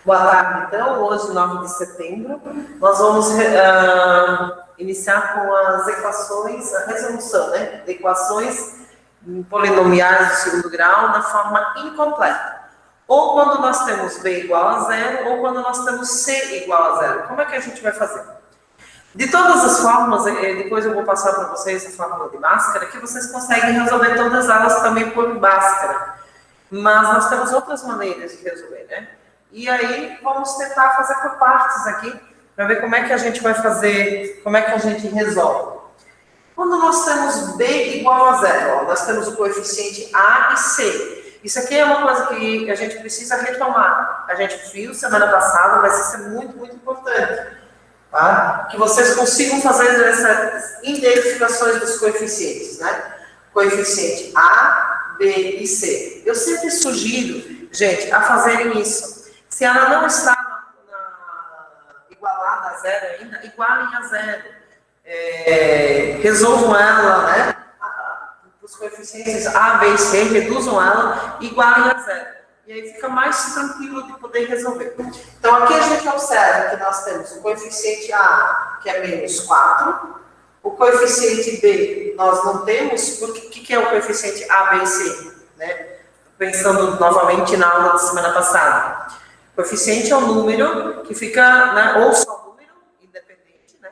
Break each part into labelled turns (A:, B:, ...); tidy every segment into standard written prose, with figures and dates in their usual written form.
A: Boa tarde, então. Hoje, 9 de setembro, nós vamos iniciar com as equações, a resolução, né, de equações polinomiais do segundo grau na forma incompleta. Ou quando nós temos b igual a zero, ou quando nós temos c igual a zero. Como é que a gente vai fazer? De todas as formas, depois eu vou passar para vocês a fórmula de Bhaskara, que vocês conseguem resolver todas elas também por Bhaskara. Mas nós temos outras maneiras de resolver, né? E aí, vamos tentar fazer por partes aqui, para ver como é que a gente vai fazer, como é que a gente resolve. Quando nós temos b igual a zero, ó, nós temos o coeficiente a e c. Isso aqui é uma coisa que a gente precisa retomar. A gente viu semana passada, mas isso é muito, muito importante. Tá? Que vocês consigam fazer essas identificações dos coeficientes, né? Coeficiente a, b e c. Eu sempre sugiro, gente, a fazerem isso. Se ela não está igualada a zero ainda, igualem a zero. Resolvam ela, né? Os coeficientes a, b e c, reduzam ela, igualem a zero. E aí fica mais tranquilo de poder resolver. Então, aqui a gente observa que nós temos o coeficiente a, que é menos 4. O coeficiente b, nós não temos, porque o que é o coeficiente a, b e c? Né? Pensando novamente na aula da semana passada. O coeficiente é um número que fica, né, ou só um número independente, né?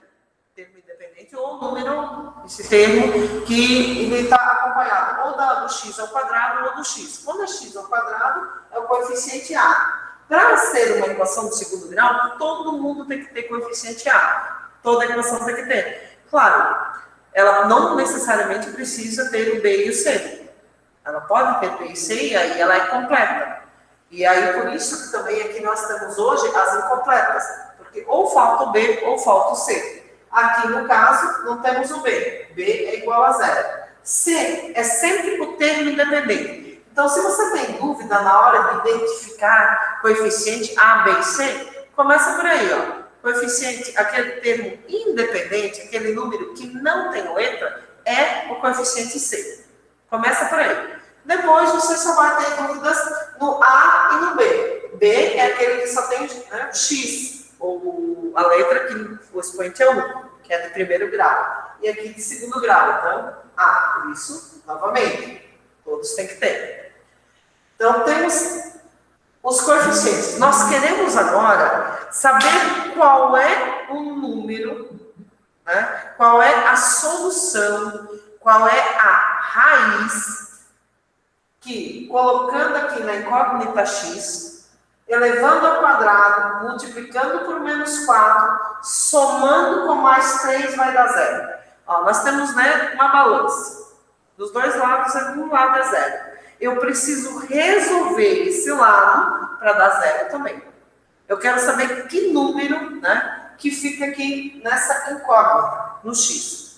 A: Termo independente, ou um número, esse termo, que ele está acompanhado ou do x ao quadrado ou do x. Quando é x ao quadrado, é o coeficiente a. Para ser uma equação do segundo grau, todo mundo tem que ter coeficiente a. Toda equação tem que ter. Claro, ela não necessariamente precisa ter o b e o c. Ela pode ter b e c e aí ela é completa. E aí, por isso que também aqui nós temos hoje as incompletas. Porque ou falta o b ou falta o c. Aqui, no caso, não temos o b. b é igual a zero. C é sempre o termo independente. Então, se você tem dúvida na hora de identificar coeficiente a, b e c, começa por aí, ó. Coeficiente, aquele termo independente, aquele número que não tem letra, é o coeficiente c. Começa por aí. Depois você só vai ter dúvidas no A e no B. B é aquele que só tem, né, X, ou a letra que o expoente é 1, que é de primeiro grau. E aqui de segundo grau, então, A. Por isso, novamente, todos têm que ter. Então, temos os coeficientes. Nós queremos agora saber qual é o número, né, qual é a solução, qual é a raiz que, colocando aqui na incógnita x, elevando ao quadrado, multiplicando por menos 4, somando com mais 3 vai dar zero. Ó, nós temos, né, uma balança. Dos dois lados, um lado é zero. Eu preciso resolver esse lado para dar zero também. Eu quero saber que número, né, que fica aqui nessa incógnita, no x.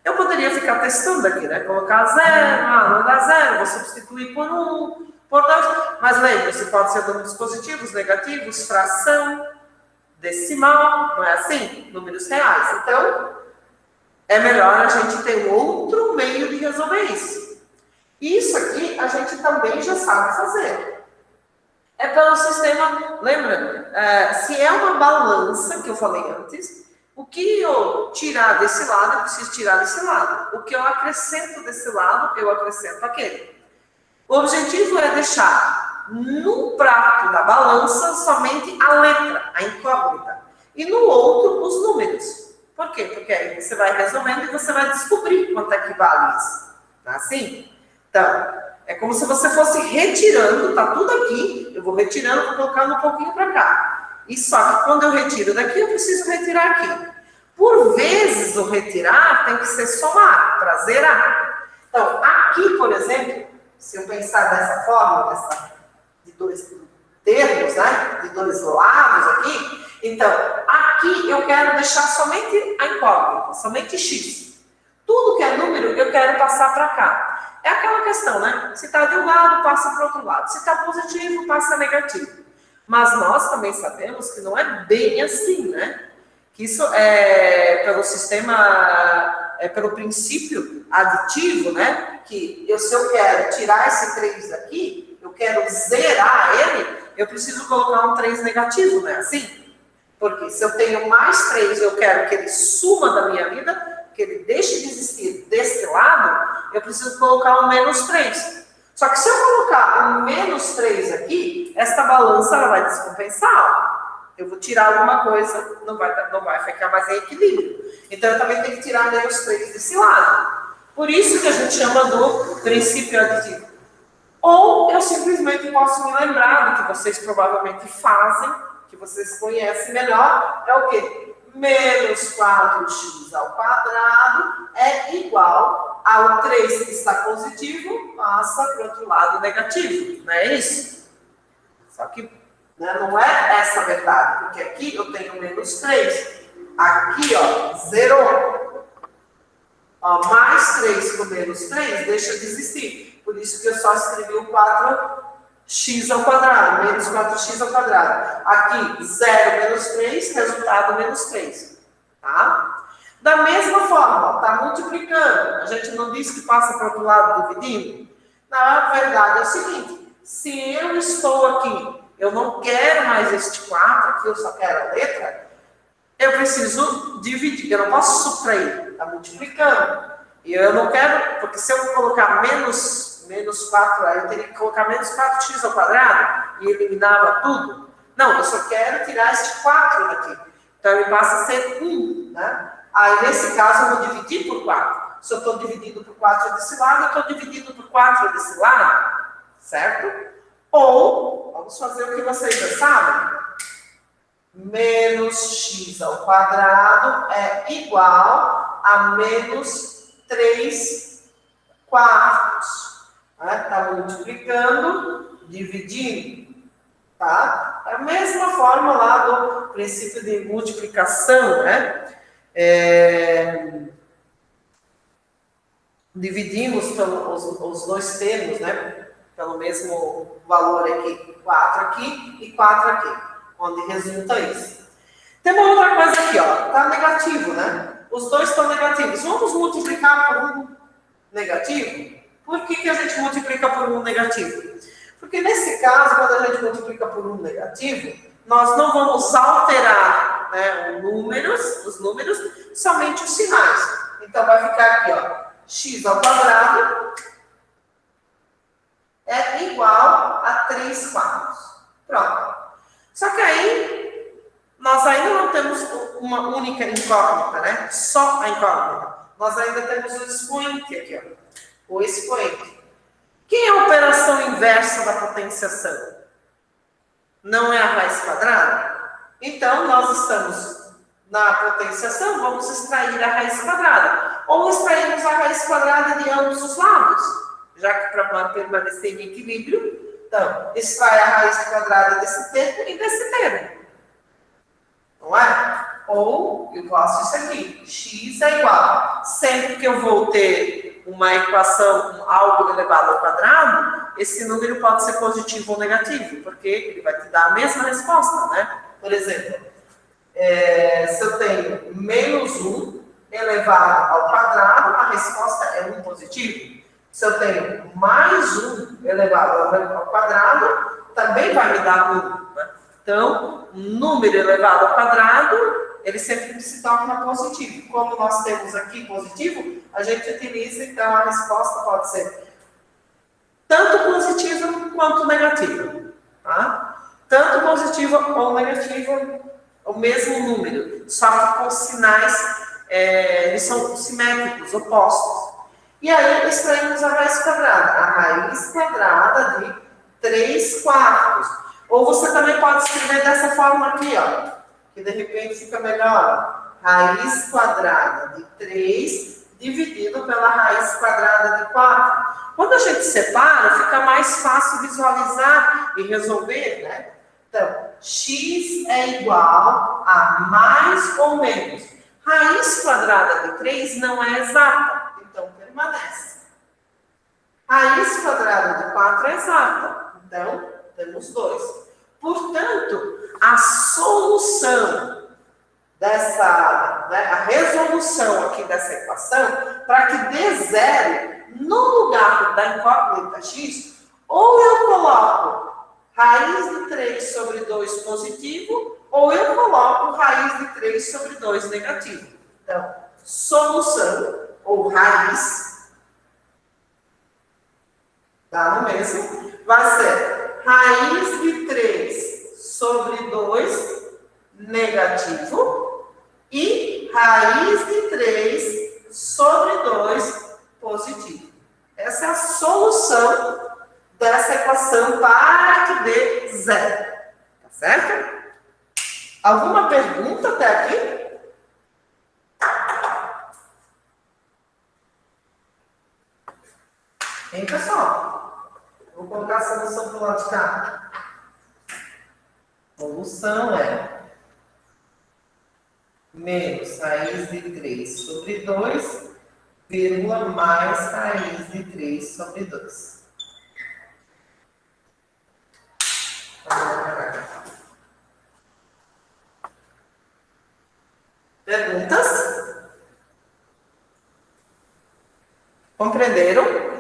A: Eu poderia ficar testando aqui, né? Colocar zero, não dá zero, vou substituir por 1, por 2. Mas lembre-se, pode ser números positivos, negativos, fração, decimal, não é assim? Números reais. Então, é melhor a gente ter outro meio de resolver isso. Isso aqui a gente também já sabe fazer. É pelo sistema, lembra? Se é uma balança, que eu falei antes, o que eu tirar desse lado, eu preciso tirar desse lado. O que eu acrescento desse lado, eu acrescento aquele. O objetivo é deixar no prato da balança somente a letra, a incógnita. E no outro, os números. Por quê? Porque aí você vai resolvendo e você vai descobrir quanto é que vale isso. Tá assim? Então, é como se você fosse retirando, tá tudo aqui, eu vou retirando, vou colocando um pouquinho para cá. E só que quando eu retiro daqui, eu preciso retirar aqui. Por vezes, o retirar tem que ser somar, para zerar. Então, aqui, por exemplo, se eu pensar dessa forma, de dois termos, né? De dois lados aqui, então, aqui eu quero deixar somente a incógnita, somente x. Tudo que é número, eu quero passar para cá. É aquela questão, né? Se está de um lado, passa para o outro lado. Se está positivo, passa negativo. Mas nós também sabemos que não é bem assim, né? Que isso é pelo sistema, é pelo princípio aditivo, né? Que se eu quero tirar esse 3 daqui, eu quero zerar ele, eu preciso colocar um 3 negativo, não é assim? Porque se eu tenho mais 3, eu quero que ele suma da minha vida, que ele deixe de existir desse lado, eu preciso colocar um menos 3. Só que se eu colocar um menos 3 aqui, esta balança ela vai descompensar. Eu vou tirar alguma coisa, não vai ficar mais em equilíbrio. Então eu também tenho que tirar menos 3 desse lado. Por isso que a gente chama do princípio aditivo. Ou eu simplesmente posso me lembrar do que vocês provavelmente fazem, que vocês conhecem melhor, é o quê? Menos 4x ao quadrado é igual ao 3 que está positivo, passa para o outro lado negativo, não é isso? Só que não é essa a verdade, porque aqui eu tenho menos 3, aqui ó, zerou. Ó, mais 3 com menos 3 deixa de existir, por isso que eu só escrevi o 4x ao quadrado, menos 4x ao quadrado. Aqui, 0 menos 3, resultado menos 3. Tá? Da mesma forma, está multiplicando. A gente não diz que passa para o outro lado dividindo? Na verdade é o seguinte, se eu estou aqui, eu não quero mais este 4, aqui eu só quero a letra, eu preciso dividir, eu não posso subtrair, está multiplicando. E eu não quero, porque se eu colocar menos 4, aí eu teria que colocar menos 4x ao quadrado e eliminava tudo. Não, eu só quero tirar este 4 daqui. Então ele passa a ser 1, né? Aí nesse caso eu vou dividir por 4. Se eu estou dividindo por 4 desse lado, eu estou dividindo por 4 desse lado, certo? Ou, vamos fazer o que vocês já sabem. Menos x ao quadrado é igual a menos 3 quartos. Está multiplicando, dividindo. Tá? É a mesma forma lá do princípio de multiplicação, né? Dividimos os dois termos, né? Pelo mesmo valor aqui, 4 aqui e 4 aqui, onde resulta isso. Tem uma outra coisa aqui, ó, tá negativo, né? Os dois estão negativos. Vamos multiplicar por um negativo? Por que a gente multiplica por um negativo? Porque nesse caso, quando a gente multiplica por um negativo, nós não vamos alterar, né, os números, somente os sinais. Então vai ficar aqui, ó, x ao quadrado é igual a 3 quartos. Pronto. Só que aí, nós ainda não temos uma única incógnita, né? Só a incógnita. Nós ainda temos o expoente aqui, ó. O expoente. Quem é a operação inversa da potenciação? Não é a raiz quadrada? Então, nós estamos na potenciação, vamos extrair a raiz quadrada. Ou extraímos a raiz quadrada de ambos os lados, já que para permanecer em equilíbrio, então, extrai a raiz quadrada desse termo e desse termo. Não é? Ou, eu faço isso aqui, x é igual. Sempre que eu vou ter uma equação, algo elevado ao quadrado, esse número pode ser positivo ou negativo, porque ele vai te dar a mesma resposta, né? Por exemplo, se eu tenho menos 1 elevado ao quadrado, a resposta é 1 positivo. Se eu tenho mais 1 elevado ao quadrado, também vai me dar 1. Né? Então, número elevado ao quadrado, ele sempre se torna positivo. Como nós temos aqui positivo, a gente utiliza, então, a resposta pode ser tanto positiva quanto negativa. Tá? Tanto positiva ou negativa, o mesmo número, só que com sinais, eles são simétricos, opostos. E aí, extraímos a raiz quadrada. A raiz quadrada de 3 quartos. Ou você também pode escrever dessa forma aqui, ó. Que de repente fica melhor. Raiz quadrada de 3 dividido pela raiz quadrada de 4. Quando a gente separa, fica mais fácil visualizar e resolver, né? Então, x é igual a mais ou menos. Raiz quadrada de 3 não é exata. Então, permanece. Raiz quadrada de 4 é exata. Então, temos 2. Portanto, a solução dessa, né, a resolução aqui dessa equação, para que dê zero, no lugar da incógnita x, ou eu coloco raiz de 3 sobre 2 positivo, ou eu coloco raiz de 3 sobre 2 negativo. Então, solução, ou raiz, dá no mesmo, vai ser raiz de 3 sobre 2 negativo e raiz de 3 sobre 2 positivo. Essa é a solução dessa equação parte de zero. Tá certo? Alguma pergunta até aqui? Hein, pessoal? Vou colocar a solução para o lado de cá. Solução é menos raiz de 3 sobre 2, vírgula, mais raiz de 3 sobre 2. Perguntas? Compreenderam?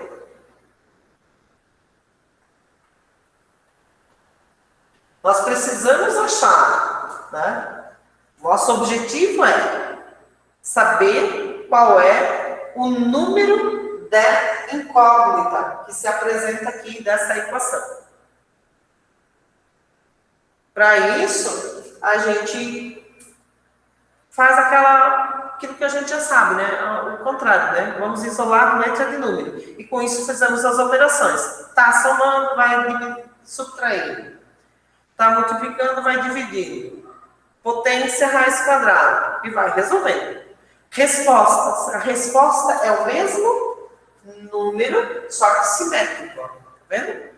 A: Nós precisamos achar, né? Nosso objetivo é saber qual é o número de incógnita que se apresenta aqui dessa equação. Para isso, a gente faz aquilo que a gente já sabe, né? O contrário, né? Vamos isolar a média de número. E com isso fazemos as operações. Está somando, vai subtraindo. Está multiplicando, vai dividindo. Potência, raiz quadrada. E vai resolvendo. Respostas. A resposta é o mesmo número, só que simétrico. Tá vendo?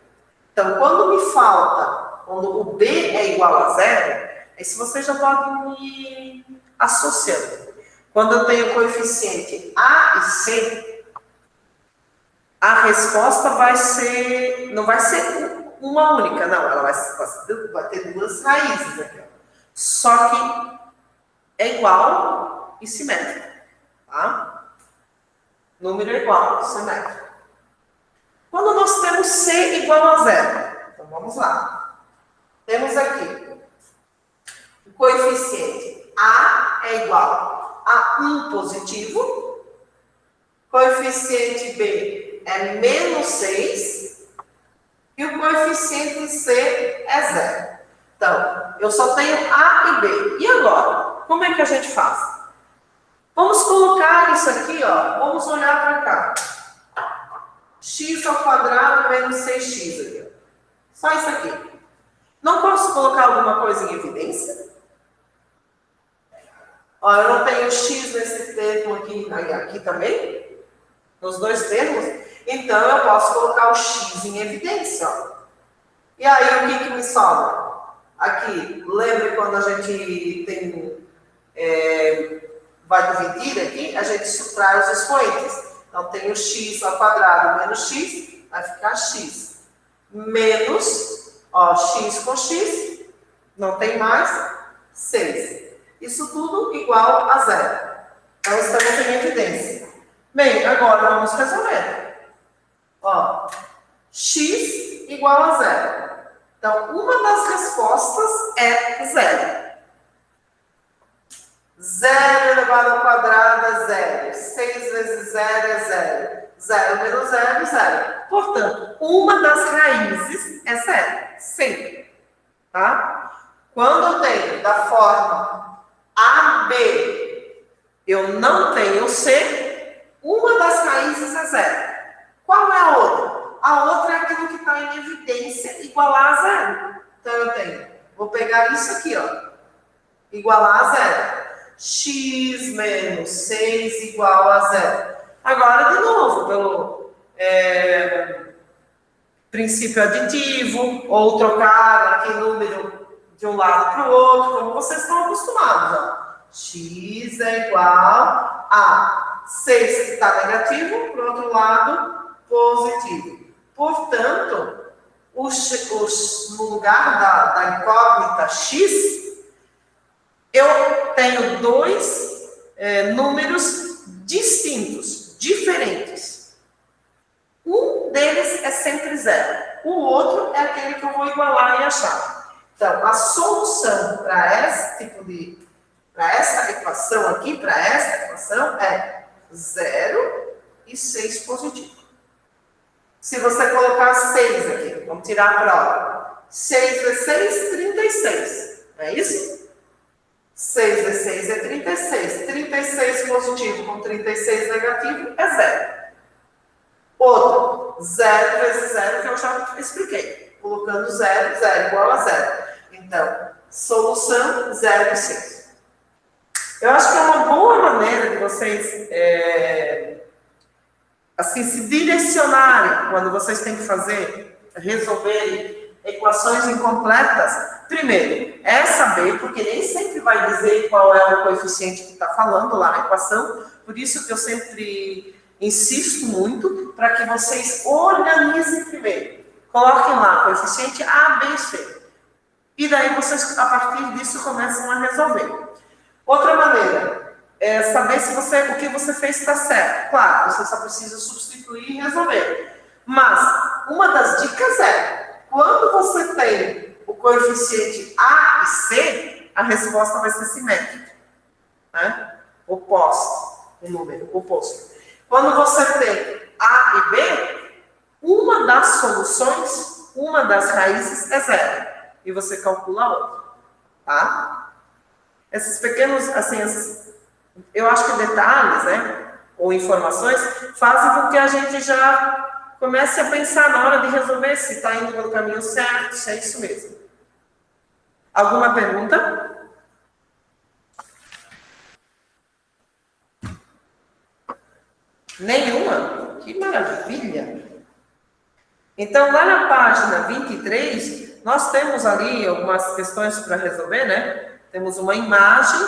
A: Então, quando me falta, quando o B é igual a zero, aí se você já pode me associando. Quando eu tenho coeficiente A e C, a resposta vai ser, não vai ser uma única, não, ela vai ter duas raízes aqui. Só que é igual e simétrico, tá? Número é igual, simétrico. Quando nós temos C igual a zero, então vamos lá. Temos aqui o coeficiente A é igual a 1 positivo, coeficiente B é menos 6 e o coeficiente C é 0. Então, eu só tenho A e B. E agora? Como é que a gente faz? Vamos colocar isso aqui, ó. Vamos olhar para cá. X ao quadrado menos 6x aqui. Ó. Só isso aqui. Não posso colocar alguma coisa em evidência? Ó, eu não tenho x nesse termo aqui também? Nos dois termos? Então, eu posso colocar o x em evidência. Ó. E aí, o que me sobra? Aqui, lembre quando a gente tem, vai dividir aqui, a gente subtrai os expoentes. Então, tem o x ao quadrado menos x, vai ficar x. Menos, ó, x com x, não tem mais, 6. Isso tudo igual a zero. Então, estamos em evidência. Bem, agora vamos resolver. Ó, x igual a zero. Então, uma das respostas é zero. 0 elevado ao quadrado é 0. 6 vezes 0 é 0. 0 menos 0 é 0. Portanto, uma das raízes é 0. Sempre. Tá? Quando eu tenho da forma AB, eu não tenho C, uma das raízes é 0. Qual é a outra? A outra é aquilo que está em evidência igualar a 0. Então, eu tenho, vou pegar isso aqui, ó, igualar a 0. X menos 6 igual a 0. Agora, de novo, pelo princípio aditivo, ou trocar aqui número de um lado para o outro, como vocês estão acostumados. Ó. X é igual a 6 que está negativo, para o outro lado, positivo. Portanto, no lugar da incógnita x, eu tenho dois números distintos, diferentes. Um Um deles é sempre zero. O outro é aquele que eu vou igualar e achar. Então, a solução para esse tipo de... para essa equação aqui, para essa equação, é 0 e 6 positivo. Se você colocar 6 aqui, vamos tirar a prova. 6 vezes 6, 36. Não é isso? 6 vezes 6 é 36. 36 positivo com 36 negativo é 0. Outro, 0 vezes 0, que eu já expliquei. Colocando 0, 0 igual a 0. Então, solução 0 e 6. Eu acho que é uma boa maneira de vocês assim, se direcionarem quando vocês têm que resolver equações incompletas. Primeiro, é saber, porque nem sempre vai dizer qual é o coeficiente que está falando lá na equação, por isso que eu sempre insisto muito para que vocês organizem primeiro. Coloquem lá coeficiente A, B e C. E daí vocês, a partir disso, começam a resolver. Outra maneira é saber se o que você fez está certo. Claro, você só precisa substituir e resolver. Mas uma das dicas é, quando você tem o coeficiente A e C, a resposta vai ser simétrica. Né? Oposto, o número oposto. Quando você tem A e B, uma das soluções, uma das raízes é 0. E você calcula a outra. Tá? Esses pequenos, assim, eu acho que detalhes, né, ou informações, fazem com que a gente já comece a pensar na hora de resolver se está indo pelo caminho certo, se é isso mesmo. Alguma pergunta? Nenhuma? Que maravilha! Então, lá na página 23, nós temos ali algumas questões para resolver, né? Temos uma imagem,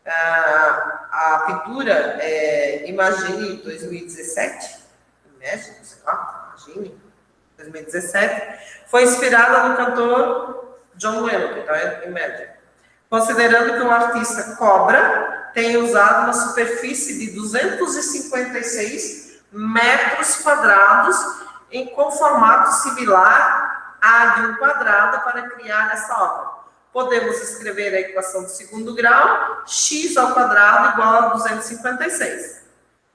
A: a pintura é Imagine 2017, Imagine, sei lá, Imagine 2017, foi inspirada no cantor John Lennon, da Imagine. Considerando que o artista Cobra tem usado uma superfície de 256 metros quadrados com formato similar a de um quadrado para criar essa obra. Podemos escrever a equação de segundo grau, x ao quadrado igual a 256,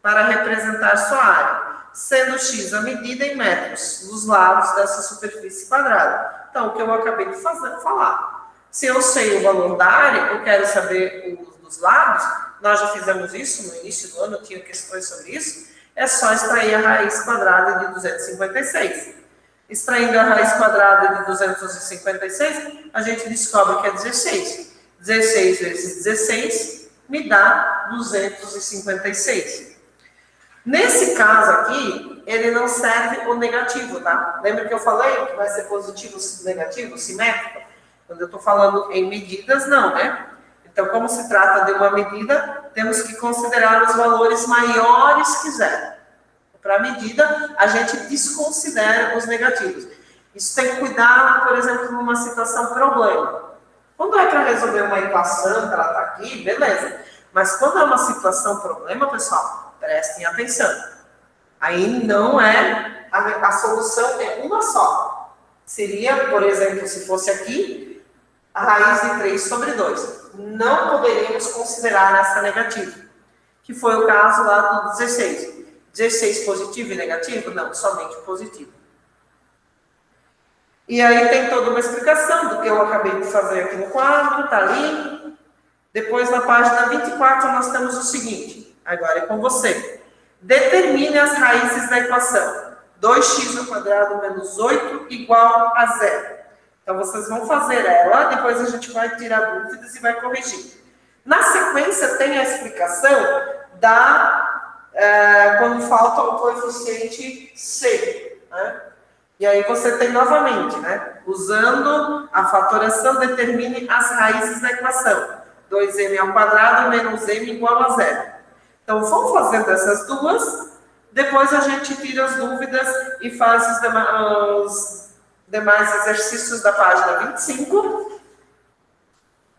A: para representar sua área, sendo x a medida em metros dos lados dessa superfície quadrada. Então, o que eu acabei de falar. Se eu sei o valor da área, eu quero saber os dos lados, nós já fizemos isso no início do ano, tinha questões sobre isso, é só extrair a raiz quadrada de 256. Extraindo a raiz quadrada de 256, a gente descobre que é 16. 16 vezes 16 me dá 256. Nesse caso aqui, ele não serve o negativo, tá? Lembra que eu falei que vai ser positivo, negativo, simétrico? Quando eu estou falando em medidas, não, né? Então, como se trata de uma medida, temos que considerar os valores maiores que zero. Para a medida, a gente desconsidera os negativos. Isso tem que cuidar, por exemplo, numa situação problema. Quando é para resolver uma equação, que ela está aqui, beleza. Mas quando é uma situação problema, pessoal, prestem atenção. Aí não é, a solução é uma só. Seria, por exemplo, se fosse aqui, a raiz de 3 sobre 2. Não poderíamos considerar essa negativa, que foi o caso lá do 16. 16 positivo e negativo? Não, somente positivo. E aí tem toda uma explicação do que eu acabei de fazer aqui no quadro, está ali. Depois, na página 24, nós temos o seguinte, agora é com você. Determine as raízes da equação. 2x ao quadrado menos 8 igual a 0. Então, vocês vão fazer ela, depois a gente vai tirar dúvidas e vai corrigir. Na sequência, tem a explicação quando falta o coeficiente C. Né? E aí você tem novamente, né? Usando a fatoração, determine as raízes da equação. 2m ao quadrado menos m igual a 0. Então, vamos fazendo essas duas, depois a gente tira as dúvidas e faz os demais exercícios da página 25.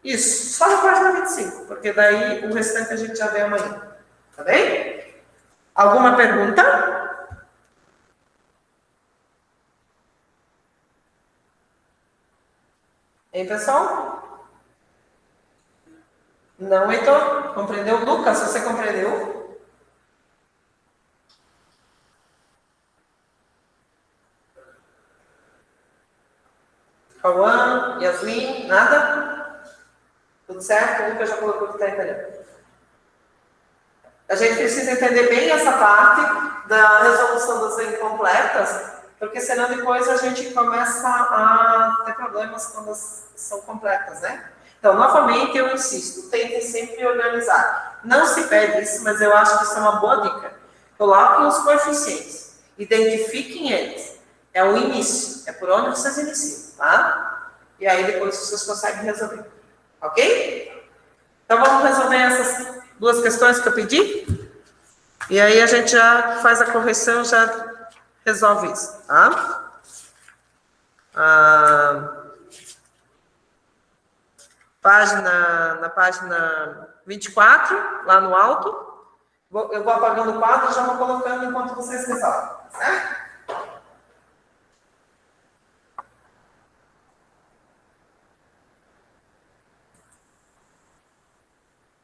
A: Isso, só na página 25, porque daí o restante a gente já vê amanhã. Tá bem? Alguma pergunta? Hein, pessoal? Não, Heitor? Compreendeu? Lucas, você compreendeu? Cauã, Yasmin, nada? Tudo certo? O Lucas já colocou que está entendendo. A gente precisa entender bem essa parte da resolução das incompletas, porque senão depois a gente começa a ter problemas quando são completas, né? Então, novamente, eu insisto, tentem sempre organizar. Não se pede isso, mas eu acho que isso é uma boa dica. Coloquem os coeficientes, identifiquem eles. É o início, é por onde vocês iniciam, tá? E aí depois vocês conseguem resolver. Ok? Então, vamos resolver essas duas questões que eu pedi? E aí a gente já faz a correção, já resolve isso, tá? Na página 24, lá no alto, eu vou apagando o quadro e já vou colocando enquanto vocês resolvem, certo?